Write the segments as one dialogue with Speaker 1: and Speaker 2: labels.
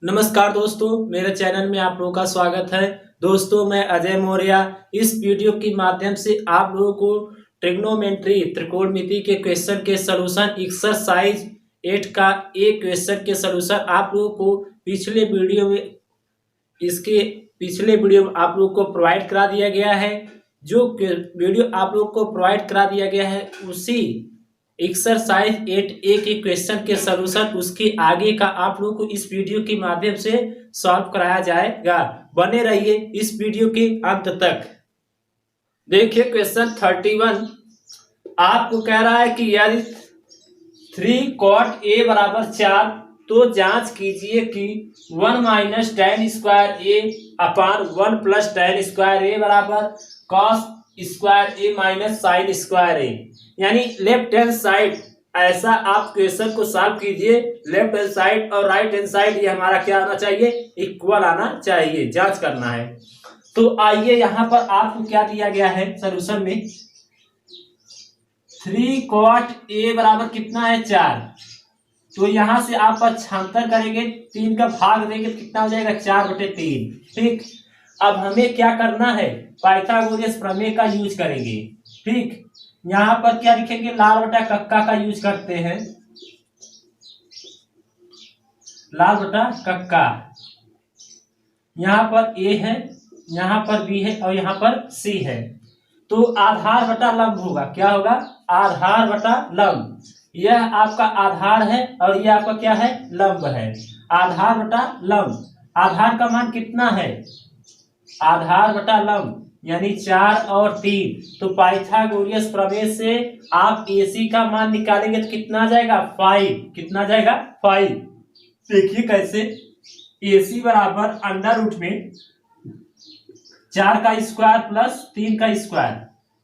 Speaker 1: नमस्कार दोस्तों, मेरे चैनल में आप लोगों का स्वागत है। दोस्तों, मैं अजय मौर्य इस वीडियो के माध्यम से आप लोगों को ट्रिग्नोमेट्री त्रिकोणमिति के क्वेश्चन के सलूशन एक्सरसाइज 8 का एक क्वेश्चन के सलूशन आप लोगों को पिछले वीडियो में आप लोगों को प्रोवाइड करा दिया गया है। जो वीडियो आप लोगों को प्रोवाइड करा दिया गया है उसी एक्सरसाइज 8A के क्वेश्चन के सलूशन उसके आगे का आप लोगों को इस वीडियो के माध्यम से सॉल्व कराया जाएगा। बने रहिए इस वीडियो के अंत तक। देखिए क्वेश्चन 31 आपको कह रहा है कि यदि 3 cot A बराबर 4 तो जांच कीजिए कि 1 minus tan square A upon 1 plus tan square A बराबर cos square A minus sine square A। यानी लेफ्ट हैंड साइड ऐसा आप क्वेश्चन को सॉल्व कीजिए। लेफ्ट हैंड साइड और राइट हैंड साइड ये हमारा क्या आना चाहिए, इक्वल आना चाहिए। जांच करना है तो आइए यहाँ पर आपको क्या दिया गया है सॉल्यूशन में। 3 cot A बराबर कितना है 4, तो यहां से आप पक्षांतर करेंगे 3 का भाग देंगे तो कितना हो जाएगा 4/3। ठीक, अब हमें क्या करना है, पाइथागोरस प्रमेय का यूज करेंगे। ठीक, यहां पर क्या लिखेंगे, लाल बटा कक्का का यूज करते हैं। लाल बटा कक्का, यहां पर A है, यहां पर B है और यहां पर C है। तो आधार बटा लंब होगा, क्या होगा, आधार बटा लंब। यह आपका आधार है और यह आपका क्या है, लंब है। आधार बटा लंब, आधार का मान कितना है, आधार बटा लंब यानी 4 और 3। तो पाइथागोरस प्रमेय से आप AC का मान निकालेंगे तो कितना आ जाएगा 5। कितना आ जाएगा 5। देखिए कैसे, AC बराबर अंडर रूट में 4 का स्क्वायर प्लस 3 का स्क्वायर,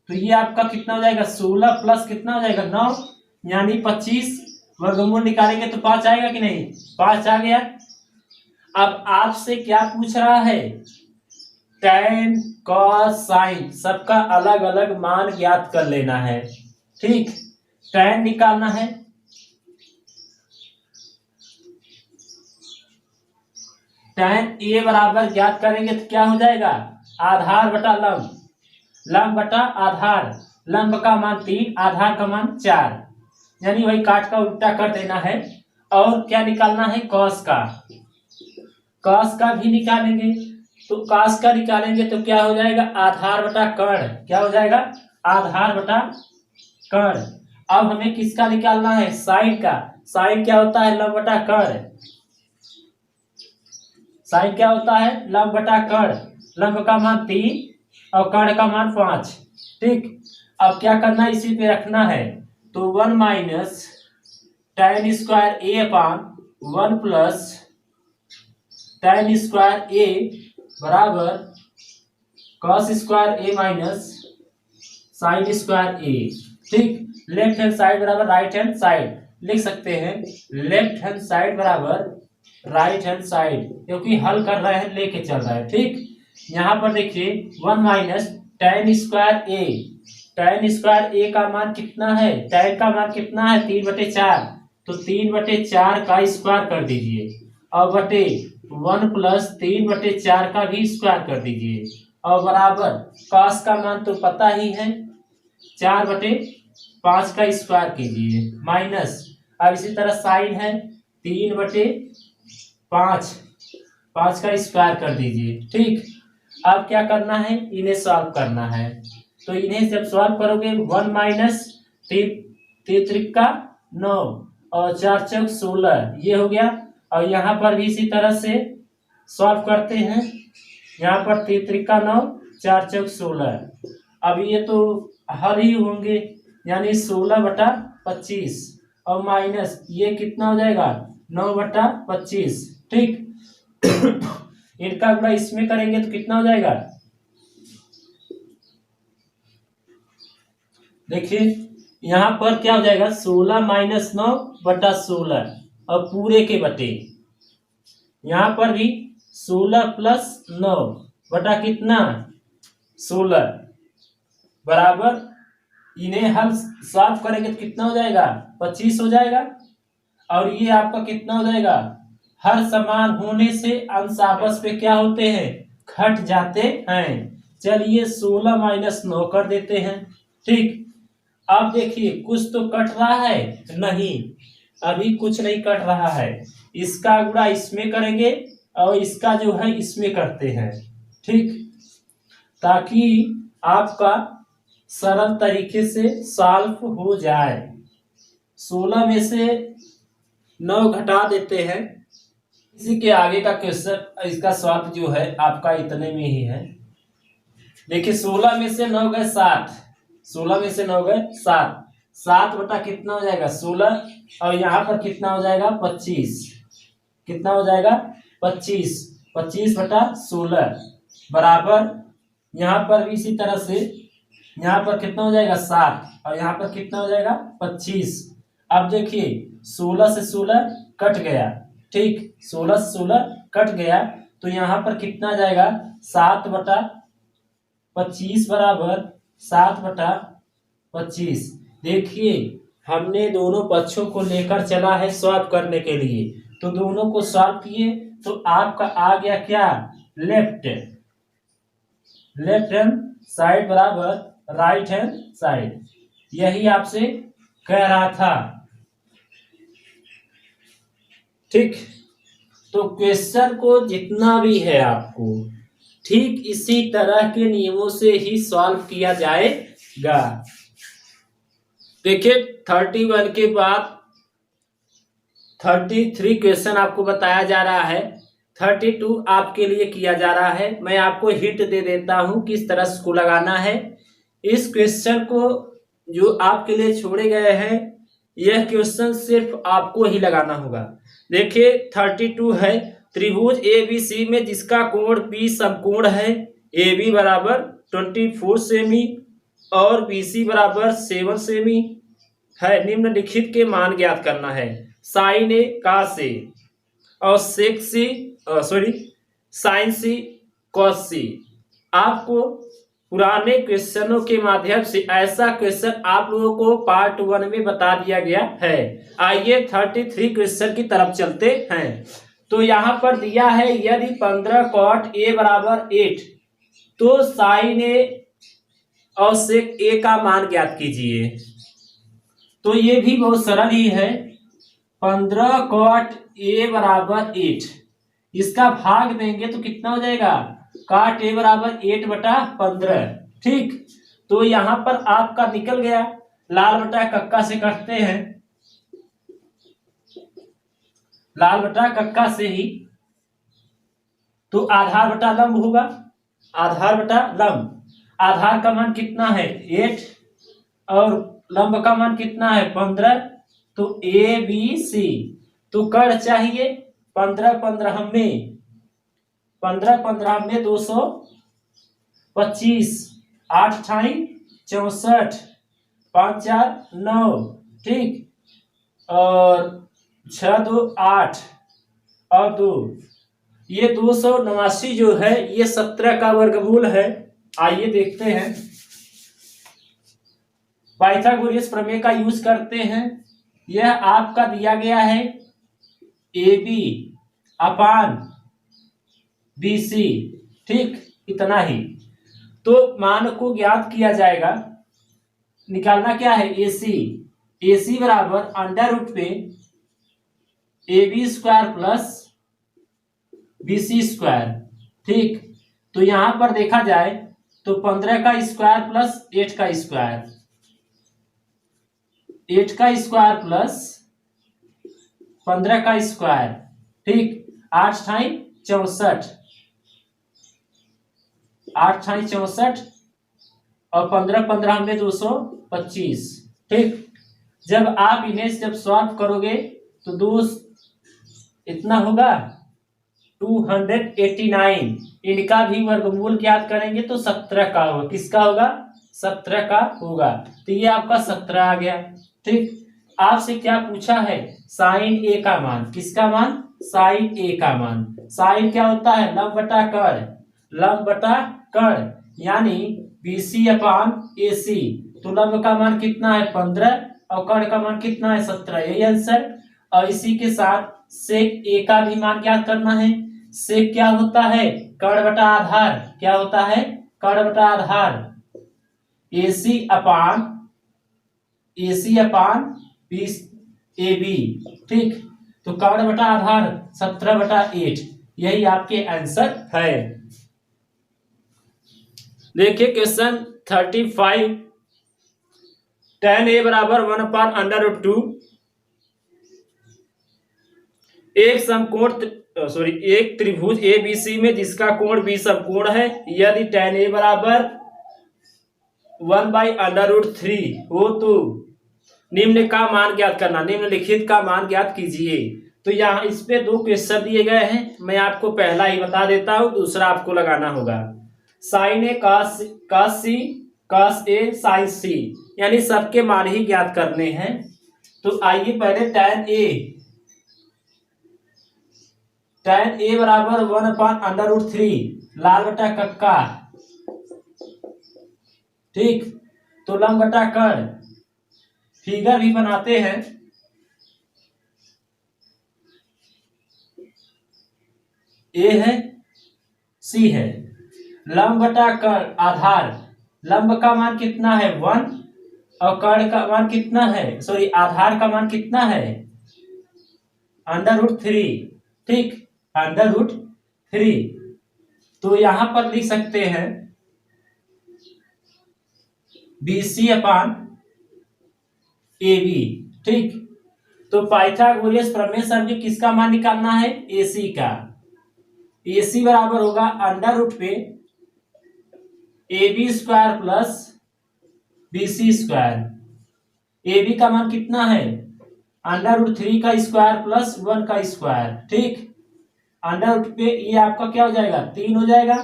Speaker 1: तो ये आपका कितना हो जाएगा 16 प्लस कितना हो जाएगा 9 यानी 25। वर्गमूल निकालेंगे तो 5 आएगा कि नहीं, 5 आ गया। अब आपसे क्या पूछ रहा है, tan cos sin सबका अलग अलग मान ज्ञात कर लेना है। ठीक, tan निकालना है, tan A बराबर ज्ञात करेंगे तो क्या हो जाएगा, आधार बटा लंब, लंब बटा आधार। लंब का मान 3, आधार का मान 4, यानी वही काट का उल्टा कर देना है। और क्या निकालना है, cos का, cos का भी निकालेंगे। तो cos का निकालेंगे तो क्या हो जाएगा, आधार बटा कर्ण। क्या हो जाएगा, आधार बटा कर्ण। अब हमें किसका निकालना है, साइन का। साइन क्या होता है, लंब बटा कर्ण। साइन क्या होता है, लंब बटा कर्ण। लंब का मान 3 और कर्ण का मान 5। ठीक, अब क्या करना है, इसी पे रखना है। तो 1 minus tan square A upon 1 plus tan square A बराबर cos square A minus sine square A। ठीक, लेफ्ट हैंड साइड बराबर राइट हैंड साइड लिख सकते हैं। लेफ्ट हैंड साइड बराबर राइट हैंड साइड, क्योंकि हल कर रहे हैं, लेके चल रहा है। ठीक, यहां पर देखिए 1 minus tan square A। tan square A का मान कितना है, tan का मान कितना है 3/4, तो 3/4 का स्क्वायर कर दीजिए और बटे 1 प्लस 3/4 का भी स्क्वायर कर दीजिए और बराबर cos का मान तो पता ही है 4/5 का स्क्वायर कीजिए माइनस। अब इसी तरह साइन है 3/5, 5 का स्क्वायर कर दीजिए। ठीक, अब क्या करना है, इन्हें सॉल्व करना है। तो इन्हें जब सॉल्व करोगे 1 माइनस 3 त्रिका 9 और 4 चौक 16 ये हो गया। और यहाँ पर भी इसी तरह से सॉल्व करते हैं। यहाँ पर 3 त्रिका 9 4 चौक 16। अब ये तो हल ही होंगे, यानी 16/25 और माइनस ये कितना हो जाएगा 9/25। ठीक, इनका गुणा इसमें करेंगे तो कितना हो जाएगा, देखिए यहां पर क्या हो जाएगा 16 माइनस 9/16 और पूरे के बटे, यहां पर भी 16 प्लस 9 बटा कितना 16 बराबर, इन्हें हल सॉल्व करेंगे तो कितना हो जाएगा 25 हो जाएगा। और ये आपका कितना हो जाएगा, हर समान होने से अंश आपस में क्या होते हैं, घट जाते हैं। चलिए 16 माइनस 9 कर देते हैं। ठीक, अब देखिए कुछ तो कट रहा है, नहीं अभी कुछ नहीं कट रहा है। इसका गुणा इसमें करेंगे और इसका जो है इसमें करते हैं। ठीक, ताकि आपका सरल तरीके से सॉल्व हो जाए। 16 में से 9 घटा देते हैं। इसी के आगे का क्वेश्चन, इसका स्वाद जो है आपका इतने में ही है। देखिए 16 में से 9 गए 7, 16 में से 9 गए 7, 7 बटा कितना हो जाएगा 16, और यहाँ पर कितना हो जाएगा 25, कितना हो जाएगा 25, 25 बटा 16 बराबर, यहाँ पर भी इसी तरह से यहाँ पर कितना हो जाएगा 7 और यहाँ पर कितना हो जाएगा 25। अब देखिए 16 से 16 कट गया। ठीक, 16 से 16 कट गया तो यहाँ पर कितना जाएगा 7 बटा 25 बराबर 7 बटा 25। देखिए हमने दोनों पक्षों को लेकर चला है सॉल्व करने के लिए, तो दोनों को सॉल्व किए तो आपका आ गया क्या, लेफ्ट हैंड साइड बराबर राइट हैंड साइड। यही आपसे कह रहा था। ठीक, तो क्वेश्चन को जितना भी है आपको ठीक इसी तरह के नियमों से ही सॉल्व किया जाएगा। देखिए 31 के बाद 33 क्वेश्चन आपको बताया जा रहा है, 32 आपके लिए किया जा रहा है। मैं आपको हिंट दे देता हूं किस तरह से इसको लगाना है। इस क्वेश्चन को जो आपके लिए छोड़े गए हैं, यह क्वेश्चन सिर्फ आपको ही लगाना होगा। देखिए 32 है, त्रिभुज ABC में जिसका कोण P समकोण है, AB बराबर 24 सेमी और BC बराबर 7 सेमी है। निम्नलिखित के मान ज्ञात करना है। साइन A cos A और साइन C cos C। आपको पुराने क्वेश्चनों के माध्यम से ऐसा क्वेश्चन आप लोगों को पार्ट 1 में बता दिया गया है। आइए 33 क्वेश्चन की तरफ चलते हैं। तो यहाँ पर दिया है यदि 15 cot A बराबर 8 तो साइन A और सेक A का मान ज्ञात कीजिए। तो ये भी बहुत सरल ही है। 15 cot A बराबर 8, इसका भाग देंगे तो कितना हो जाएगा, cot A बराबर 8 बटा 15। ठीक, तो यहाँ पर आपका निकल गया, लाल बटा कक्का से कटते हैं, लाल बटा कक्का से ही। तो आधार बटा लंब होगा, आधार बटा लंब। आधार का मान कितना है 8 और लंब का मान कितना है 15। तो ABC, तो कर्ण चाहिए 15 15 में 225, 8 ठाई 64, 5 4 9। ठीक, और 6 2 8 और 2, ये 289 जो है ये 17 का वर्गमूल है। आइए देखते हैं, पाइथागोरस प्रमेय का यूज करते हैं। यह आपका दिया गया है AB अपान BC। ठीक, इतना ही। तो मान को ज्ञात किया जाएगा। निकालना क्या है AC बराबर अंडर रूट पे AB square plus BC square. ठीक, तो यहां पर देखा जाए तो 15 का स्क्वायर प्लस 8 का स्क्वायर, 8 का स्क्वायर प्लस 15 का स्क्वायर। ठीक, 8 ठाई 64, 8 ठाई 64 और 15 15 में 225। ठीक, जब आप इन्हें जब सॉल्व करोगे तो इतना होगा 289। इनका भी वर्गमूल ज्ञात करेंगे तो 17 का होगा। किसका होगा, 17 का होगा। तो ये आपका 17 आ गया। ठीक, आपसे क्या पूछा है, साइन A का मान। किसका मान, साइन A का मान। साइन क्या होता है, लंब बटा कर्ण, लंब बटा कर्ण, यानी BC अपान AC। तो लंब का मान कितना है 15 और कर्ण का मान कितना है 17। यही आंसर। और इसी के साथ सेक ए का भी मान ज्ञात करना है। सेक क्या होता है? कर्ण बटा आधार। क्या होता है? कर्ण बटा आधार। AC upon B A B. ठीक, तो कर्ण बटा आधार 17/8 यही आपके आंसर है। देखिए क्वेश्चन 35, tan A बराबर 1/√2। एक त्रिभुज ABC में जिसका कोण B समकोण है, यदि tan A बराबर 1/√3 हो तो निम्न का मान ज्ञात करना। निम्नलिखित का मान ज्ञात कीजिए। तो यहाँ इस पे 2 क्वेश्चन दिए गए हैं, मैं आपको पहला ही बता देता हूं, दूसरा आपको लगाना होगा। Sign A cos C cos A sin C, यानी सबके मान ही ज्ञात करने हैं। तो आइए पहले tan A बराबर 1/√3 लाल बटा कक्का। ठीक, तो लंब बटा कर्ण। फिगर भी बनाते हैं। ए है, सी है, लंब बटा कर्ण आधार। लंब का मान कितना है? 1 और कर्ण का मान कितना है? आधार का मान कितना है? √3। ठीक, √3। तो यहां पर लिख सकते हैं BC अपान AB। ठीक, तो पाइथागोरस प्रमेय से भी किसका मान निकालना है? AC का। AC बराबर होगा अंडर पे AB² प्लस BC²। AB का मान कितना है? √3 का स्क्वायर प्लस 1 का स्क्वायर। ठीक, अंडर पे ये आपका क्या हो जाएगा? 3 हो जाएगा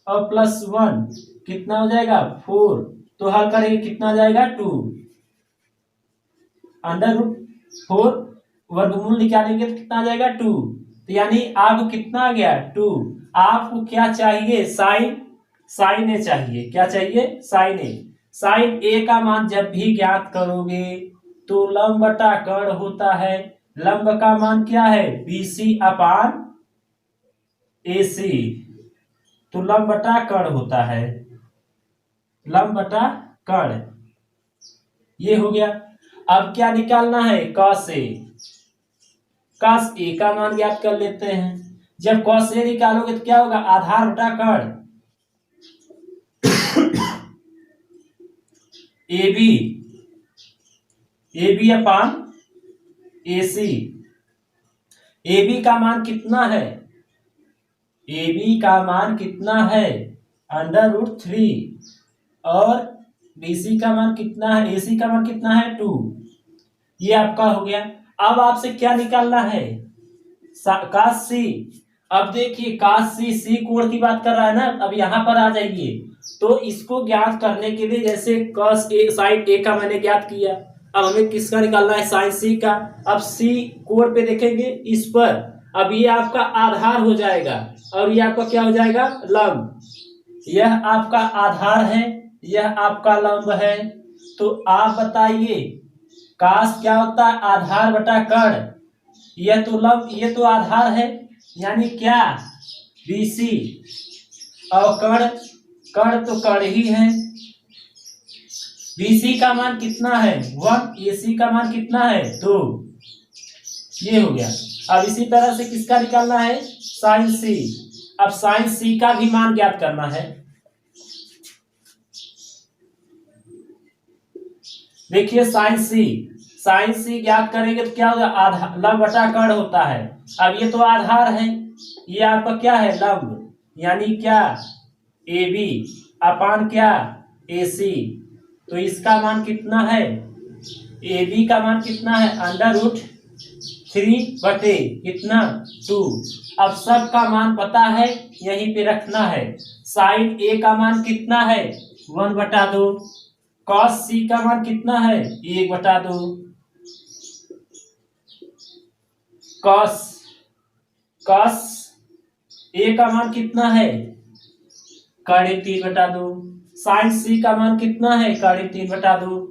Speaker 1: और प्लस 1 कितना हो जाएगा? 4। तो हल करेंगे कितना आ जाएगा? 2। √4 वर्गमूल निकालेंगे तो कितना आ जाएगा? 2। तो यानी आपको कितना आ गया? 2। आपको क्या चाहिए? साइन ए चाहिए। क्या चाहिए? साइन ए। साइन ए का मान जब भी ज्ञात करोगे तो लंब बटा कर्ण होता है। लंब का मान क्या है? BC अपान AC। तो लंब बटा कर्ण होता है, लंब बटा कर्ण। ये हो गया। अब क्या निकालना है? cos A। cos A का मान ज्ञात कर लेते हैं। जब cos A निकालोगे तो क्या होगा? आधार बटा कर्ण। AB अपान AC। AB का मान कितना है? AB का मान कितना है? √3। और BC का मान कितना है? AC का मान कितना है? 2। ये आपका हो गया। अब आपसे क्या निकालना है? cos C। अब देखिए cos C कोण की बात कर रहा है ना। अब यहां पर आ जाइए। तो इसको ज्ञात करने के लिए जैसे cos A sin A का मैंने ज्ञात किया, अब हमें किसका निकालना है? sin C का। अब C कोण पे देखेंगे इस पर, अब ये आपका आधार हो जाएगा और ये आपका क्या हो जाएगा? लंब। यह आपका आधार है, यह आपका लंब है। तो आप बताइए cos क्या होता है? आधार बटा कर्ण। यह तो लंब, ये तो आधार है, यानी क्या? BC। और कर्ण तो कर्ण ही है। BC का मान कितना है? 1। AC का मान कितना है? 2। ये हो गया। अब इसी तरह से किसका निकालना है? sin C। अब sin C का भी मान ज्ञात करना है। देखिए sin C ज्ञात करेंगे तो क्या होगा? आधार लंब बटा कर्ण होता है। अब ये तो आधार है, ये आपका क्या है? लंब, यानी क्या? AB अपान क्या? AC। तो इसका मान कितना है? AB का मान कितना है? √3 बटे कितना? 2। अब सब का मान पता है, यहीं पे रखना है। साइन A का मान कितना है? 1/2। cos C का मान कितना है? 1/2। cos A का मान कितना है? 3/2। sin C का मान कितना है? 3/2।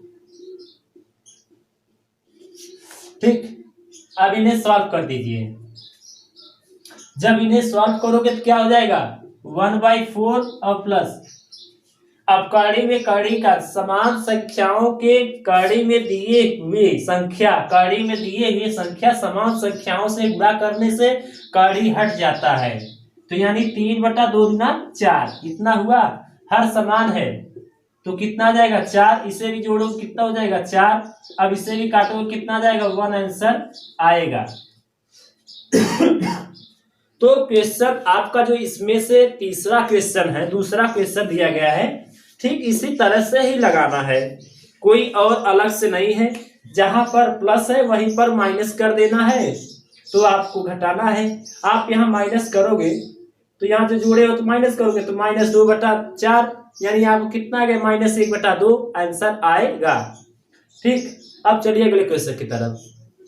Speaker 1: ठीक, अब इन्हें सॉल्व कर दीजिए। जब इन्हें सॉल्व करोगे तो क्या हो जाएगा 1/4 और प्लस, अब कड़ी में कड़ी का समान संख्याओं के कड़ी में दिए हुए संख्या समान संख्याओं से गुणा करने से कड़ी हट जाता है। तो यानी 3/2 × 4 इतना हुआ, हर समान है तो कितना आ जाएगा 4, इसे भी जोड़ो कितना हो जाएगा 4, अब इसे भी काटोगे कितना आ जाएगा 1 आंसर आएगा। तो क्वेश्चन आपका जो इसमें से तीसरा क्वेश्चन है, दूसरा क्वेश्चन दिया गया है, ठीक इसी तरह से ही लगाना है, कोई और अलग से नहीं है। जहां पर प्लस है वहीं पर माइनस कर देना है, तो आपको घटाना है। आप यहाँ माइनस करोगे तो यहाँ जो जोड़े हो तो माइनस करोगे तो -2/4, यानी आपको कितना आ गया -1/2 आंसर आएगा। ठीक, अब चलिए अगले क्वेश्चन की तरफ।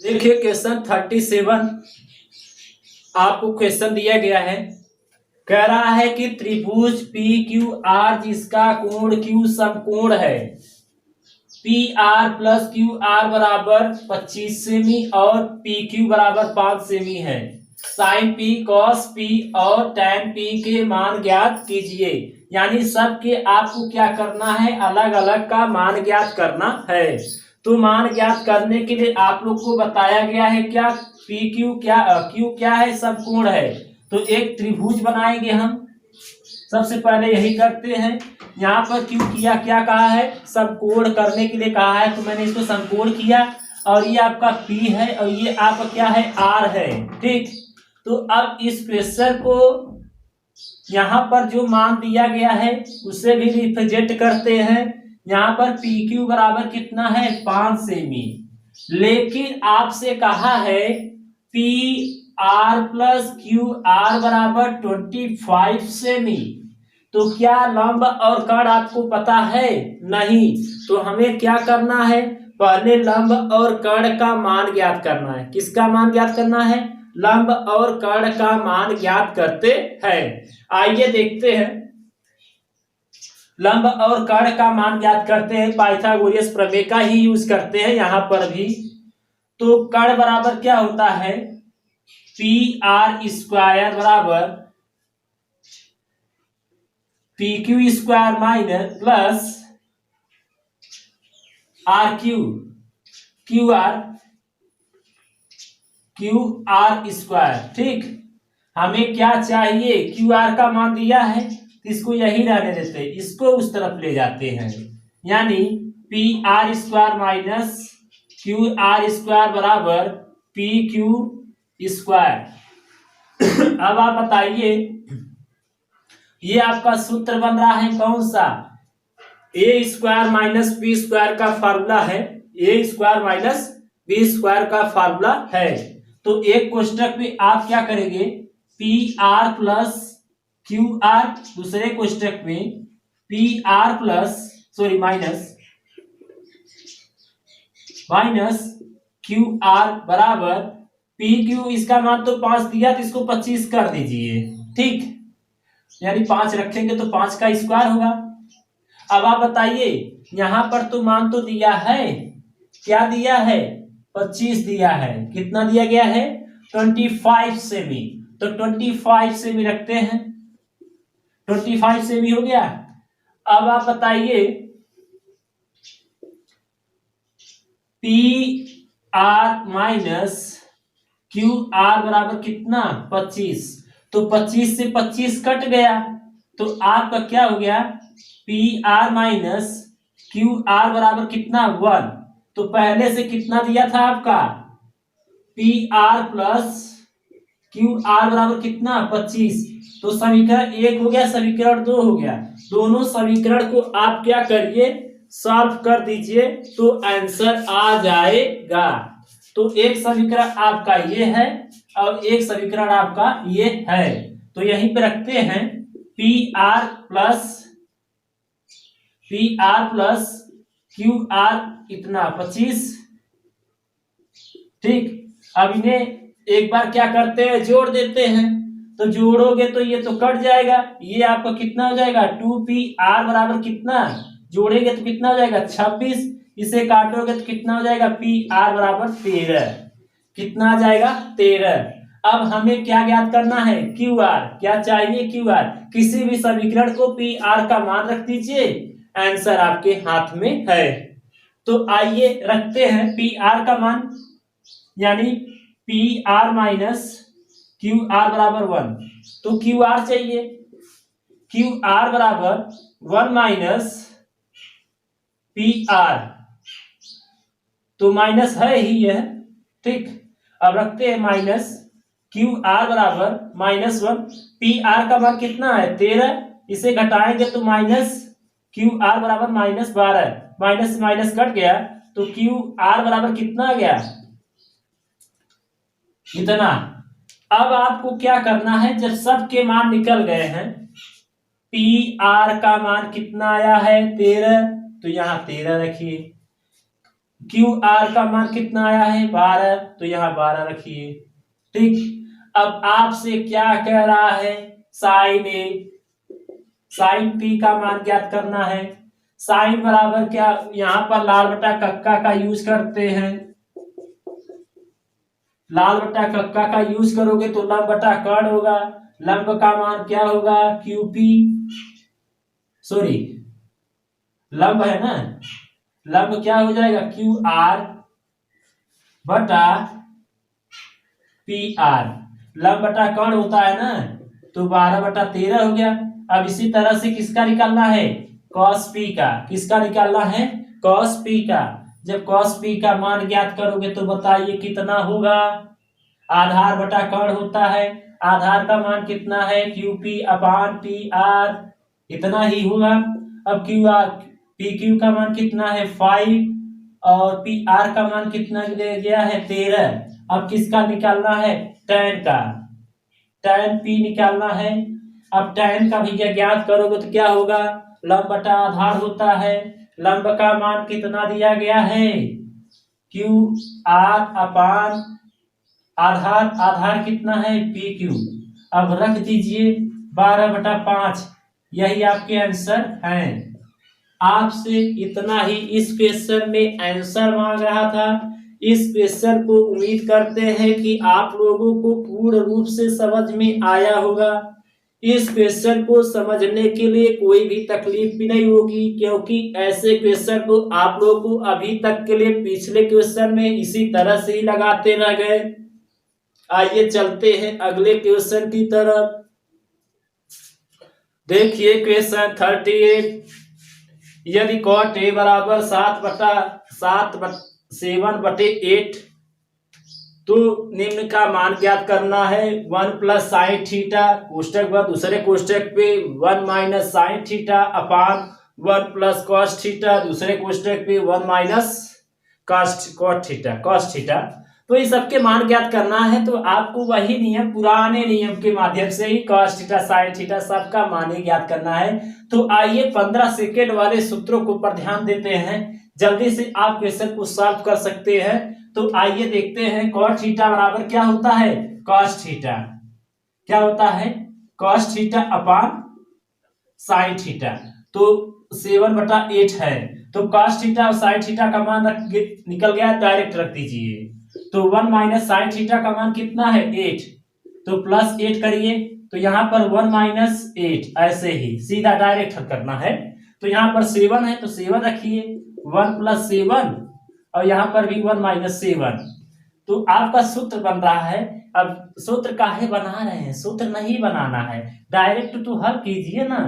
Speaker 1: देखिए क्वेश्चन 37 आपको क्वेश्चन दिया गया है, कह रहा है कि त्रिभुज PQR जिसका कोण Q समकोण है, PR + QR बराबर 25 सेमी और PQ बराबर 5 सेमी है। sin P cos P और tan P के मान ज्ञात कीजिए। यानी सबके आपको क्या करना है, अलग अलग का मान ज्ञात करना है। तो मान ज्ञात करने के लिए आप लोग को बताया गया है क्या, PQ Q क्या है, समकोण है। तो एक त्रिभुज बनाएंगे हम, सबसे पहले यही करते हैं। यहाँ पर क्यों किया, क्या कहा है, समकोण करने के लिए कहा है, तो मैंने इसको समकोण किया और ये आपका P है और ये आपका क्या है R है। ठीक, तो अब इस क्वेश्चन को यहाँ पर जो मान दिया गया है उसे भी रिप्रेजेंट करते हैं। यहाँ पर PQ बराबर कितना है 5 सेमी, लेकिन आपसे कहा है PR + QR बराबर 25 सेमी। तो क्या लंब और कर्ण आपको पता है, नहीं। तो हमें क्या करना है, पहले लंब और कर्ण का मान ज्ञात करना है। किसका मान ज्ञात करना है, लंब और कर्ण का मान ज्ञात करते हैं। आइए देखते हैं, लंब और कर्ण का मान ज्ञात करते हैं, पाइथागोरस प्रमेय का ही यूज करते हैं यहाँ पर भी। तो कर्ण बराबर क्या होता है, PR² बराबर PQ² minus plus RQ QR²। ठीक, हमें क्या चाहिए, QR का मान दिया है तो इसको यही रहने देते हैं, इसको उस तरफ ले जाते हैं। यानी PR² माइनस QR² बराबर PQ²। अब आप बताइए, ये आपका सूत्र बन रहा है कौन सा, A² - B² का फार्मूला है, A² - B² का फार्मूला है। तो एक कोष्टक में आप क्या करेंगे, PR + QR, दूसरे कोष्टक में PR माइनस QR बराबर PQ, इसका मान तो 5 दिया तो इसको 25 कर दीजिए। ठीक, यानी 5 रखेंगे तो 5 का स्क्वायर होगा। अब आप बताइए, यहां पर तो मान तो दिया है, क्या दिया है 25 दिया है, कितना दिया गया है 25 सेमी। तो 25 सेमी रखते हैं, 25 सेमी हो गया। अब आप बताइए PR - QR बराबर कितना 25, तो 25 से 25 कट गया, तो आपका क्या हो गया PR - QR बराबर कितना 1। तो पहले से कितना दिया था आपका, PR + QR बराबर कितना 25। तो समीकरण 1 हो गया, समीकरण 2 हो गया। दोनों समीकरण को आप क्या करिए, सॉल्व कर दीजिए तो आंसर आ जाएगा। तो एक समीकरण आपका ये है और एक समीकरण आपका ये है, तो यहीं पे रखते हैं PR + QR इतना 25। ठीक, अब इन्हें एक बार क्या करते हैं, जोड़ देते हैं। तो जोड़ोगे तो ये तो कट जाएगा, ये आपका कितना हो जाएगा 2PR बराबर कितना, जोड़ेंगे तो कितना हो जाएगा 26, इसे काटोगे तो कितना हो जाएगा PR बराबर 13। कितना आ जाएगा 13। अब हमें क्या ज्ञात करना है क्यू आर, क्या चाहिए क्यू आर। किसी भी समीकरण को पी आर का मान रख दीजिए, आंसर आपके हाथ में है। तो आइए रखते हैं पी आर का मान, यानी P R minus Q R बराबर 1। तो क्यू आर चाहिए, क्यू आर बराबर 1 माइनस पी आर, तो माइनस है ही यह, ठीक। अब रखते हैं माइनस क्यू आर बराबर -1। पी आर का मान कितना है 13, इसे घटाएंगे तो माइनस क्यू आर बराबर -12, माइनस माइनस कट गया तो क्यू आर बराबर कितना आ गया इतना। अब आपको क्या करना है, जब सबके मान निकल गए हैं, पी आर का मान कितना आया है 13, तो यहां 13 रखिए। क्यू आर का मान कितना आया है 12, तो यहां 12 रखिए, ठीक। अब आपसे क्या कह रहा है, साइन ए साइन पी का मान ज्ञात करना है। साइन बराबर क्या, यहां पर लाल बटा कक्का का यूज करते हैं। लाल बटा कक्का का यूज करोगे तो लंब बटा कर्ण होगा। लंब का मान क्या होगा क्यूपी, सॉरी लंब है ना, लंब क्या हो जाएगा क्यू आर बटा पी आर। लंब बटा कर्ण होता है ना, तो 12/13 हो गया। अब इसी तरह से किसका निकालना है, कॉस पी का। किसका निकालना है, कॉस पी का। जब कॉस पी का मान ज्ञात करोगे तो बताइए कितना होगा, आधार बटा कर्ण होता है, आधार का मान कितना है क्यूपी अपान पी आर, इतना ही होगा। अब क्यू आर पी क्यू का मान कितना है 5 और पी आर का मान कितना ले गया है 13। अब किसका निकालना है, tan का, tan p निकालना है। अब tan का भी ज्ञात करोगे तो क्या होगा, लंब बटा आधार होता है। लंब का मान कितना दिया गया है क्यू आर अपान आधार, आधार कितना है पी क्यू। अब रख दीजिए 12/5, यही आपके आंसर हैं। आपसे इतना ही इस क्वेश्चन में आंसर मांग रहा था। इस क्वेश्चन को उम्मीद करते हैं कि आप लोगों को पूर्ण रूप से समझ में आया होगा। इस क्वेश्चन को समझने के लिए कोई भी तकलीफ भी नहीं होगी, क्योंकि ऐसे क्वेश्चन को आप लोगों को अभी तक के लिए पिछले क्वेश्चन में इसी तरह से ही लगाते रह गए। आइए चलते हैं अगले क्वेश्चन की तरफ। देखिए क्वेश्चन 38, यदि cot a बराबर 7/8 तो निम्न का मान ज्ञात करना है। 1 प्लस साइन थीटा कोष्टक व दूसरे कोष्टक पे 1 minus sine theta upon 1 plus cos theta दूसरे कोष्टक पे 1 माइनस कॉस थीटा। तो इस सबके मान ज्ञात करना है, तो आपको वही नियम, पुराने नियम के माध्यम से ही कॉस थीटा साइन थीटा सबका मान ही ज्ञात करना है। तो आइए 15 सेकेंड वाले सूत्रों को पर ध्यान देते हैं, जल्दी से आप क्वेश्चन को सॉल्व कर सकते हैं। तो आइए देखते हैं, कॉस थीटा बराबर क्या होता है कॉस थीटा, क्या होता है cos theta upon sine theta. तो 7/8 है, तो कॉस थीटा और साइन थीटा का मान निकल गया, डायरेक्ट रख दीजिए। तो 1 माइनस साइन थीटा का मान कितना है 8, तो प्लस 8 करिए, तो यहाँ पर 1 माइनस 8, ऐसे ही सीधा डायरेक्ट करना है। तो यहाँ पर 7 है तो 7 रखिए, 1 प्लस 7 और यहाँ पर भी 1 माइनस 7। तो आपका सूत्र बन रहा है। अब सूत्र काहे बना रहे हैं, सूत्र नहीं बनाना है, डायरेक्ट तो हल कीजिए ना।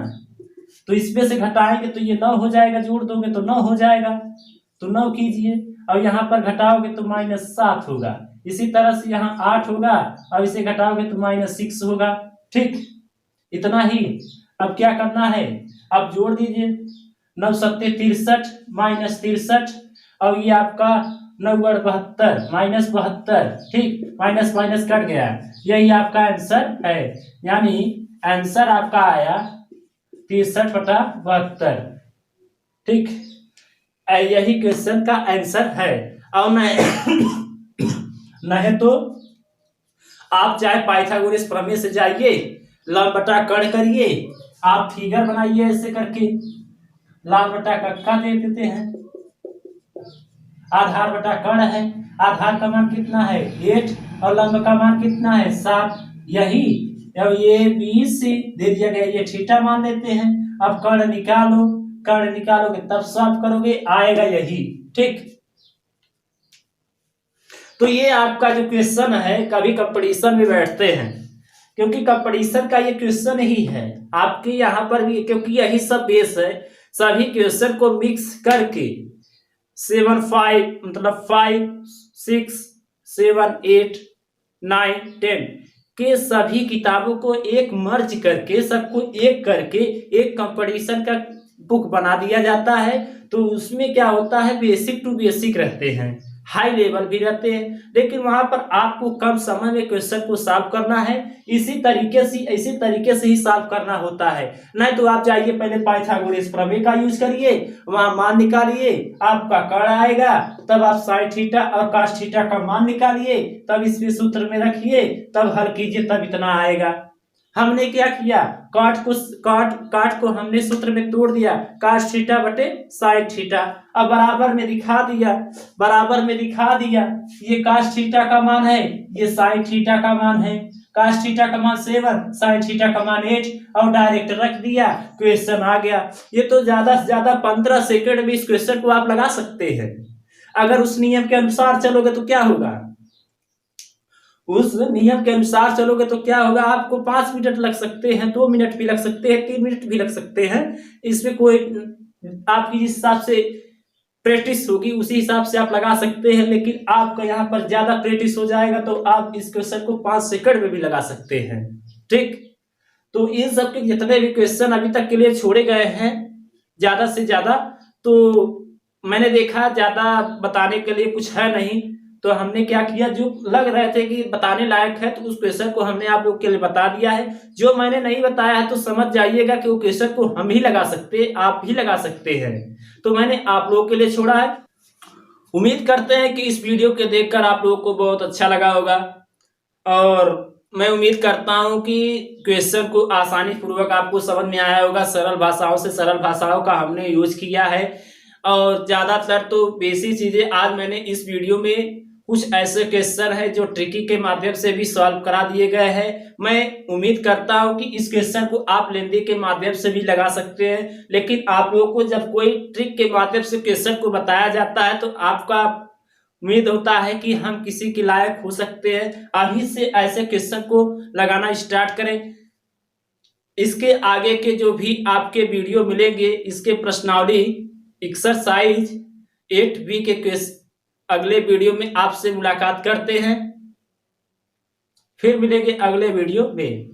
Speaker 1: तो इसमें से घटाएंगे तो ये 9 हो जाएगा, जोड़ दोगे तो 9 हो जाएगा, तो 9 कीजिए। और यहाँ पर घटाओगे तो -7 होगा, इसी तरह से यहाँ 8 होगा और इसे घटाओगे तो -6 होगा, ठीक, इतना ही। अब क्या करना है, अब जोड़ दीजिए, 9 7 63 -63 और ये आपका 9 72 -72, ठीक, माइनस माइनस कट गया, यही आपका आंसर है। यानी आंसर आपका आया 63/72, ठीक, यही क्वेश्चन का आंसर है। और नहीं तो आप चाहे पाइथागोरस प्रमेय से जाइए, लंब बटा कर्ण करिए, आप फिगर बनाइए ऐसे करके, लाल बटा कक्का दे देते हैं, आधार बटा कर्ण है, आधार का मान कितना है 8 और लंब का मान कितना है 7। यही अब ये बी सी दे दिया गया, ये थीटा मान लेते हैं। अब कर्ण निकालो, कर्ण निकालोगे तब सॉल्व करोगे, आएगा यही। ठीक, तो ये आपका जो क्वेश्चन है, कभी कंपटीशन में बैठते हैं क्योंकि कंपटीशन का ये क्वेश्चन ही है आपके यहाँ पर भी, क्योंकि यही सब बेस है। सभी क्वेश्चन को मिक्स करके 7 5 मतलब 5 6 7 8 9 10 के सभी किताबों को एक मर्ज करके, सबको एक करके एक कंपटीशन का बुक बना दिया जाता है। तो उसमें क्या होता है, बेसिक टू बेसिक रहते हैं, हाई लेवल भी रहते हैं, लेकिन वहां पर आपको कम समय में क्वेश्चन को सॉल्व करना है। इसी तरीके से ही सॉल्व करना होता है। नहीं तो आप जाइए पहले पाइथागोरस प्रमेय का यूज करिए, वहां मान निकालिए, आपका कर्ण आएगा, तब आप साइन थीटा और कॉस थीटा का मान निकालिए, तब इसमें सूत्र में रखिए, तब हल कीजिए, तब इतना आएगा। हमने क्या किया, काट को हमने सूत्र में तोड़ दिया, cos थीटा बटे साइन थीटा। अब बराबर में दिखा दिया, ये cos थीटा का मान है, ये साइन थीटा का मान है। cos थीटा का मान 7, साइन थीटा का मान 8 और डायरेक्ट रख दिया, क्वेश्चन आ गया। ये तो ज्यादा से ज्यादा 15 सेकंड में इस क्वेश्चन को आप लगा सकते हैं। अगर उस नियम के अनुसार चलोगे तो क्या होगा, उस नियम के अनुसार चलोगे तो क्या होगा, आपको 5 मिनट लग सकते हैं, 2 मिनट भी लग सकते हैं, 3 मिनट भी लग सकते हैं। इसमें कोई आपकी जिस हिसाब से प्रैक्टिस होगी उसी हिसाब से आप लगा सकते हैं, लेकिन आपका यहाँ पर ज्यादा प्रैक्टिस हो जाएगा तो आप इस क्वेश्चन को 5 सेकंड में भी लगा सकते हैं। ठीक, तो इन सब के जितने भी क्वेश्चन अभी तक के लिए छोड़े गए हैं ज्यादा से ज्यादा, तो मैंने देखा ज्यादा बताने के लिए कुछ है नहीं, तो हमने क्या किया, जो लग रहे थे कि बताने लायक है तो उस क्वेश्चन को हमने आप लोग के लिए बता दिया है। जो मैंने नहीं बताया है तो समझ जाइएगा कि वो क्वेश्चन को हम ही लगा सकते हैं, आप ही लगा सकते हैं, तो मैंने आप लोगों के लिए छोड़ा है। उम्मीद करते हैं कि इस वीडियो के देखकर आप लोगों को बहुत अच्छा लगा होगा, और मैं उम्मीद करता हूं कि क्वेश्चन को आसानी पूर्वक आपको समझ में आया होगा। सरल भाषाओं से सरल भाषाओं का हमने यूज किया है, और ज्यादातर तो बेसिक चीजें आज मैंने इस वीडियो में कुछ ऐसे क्वेश्चन है जो ट्रिकी के माध्यम से भी सॉल्व करा दिए गए हैं। मैं उम्मीद करता हूं कि इस क्वेश्चन को आप लेंदी के माध्यम से भी लगा सकते हैं, लेकिन आप लोगों को जब कोई ट्रिक के माध्यम से क्वेश्चन को बताया जाता है तो आपका उम्मीद होता है कि हम किसी के लायक हो सकते हैं। अभी से ऐसे क्वेश्चन को लगाना स्टार्ट करें। इसके आगे के जो भी आपके वीडियो मिलेंगे, इसके प्रश्नावली एक्सरसाइज 8B के क्वेश्चन अगले वीडियो में आपसे मुलाकात करते हैं। फिर मिलेंगे अगले वीडियो में।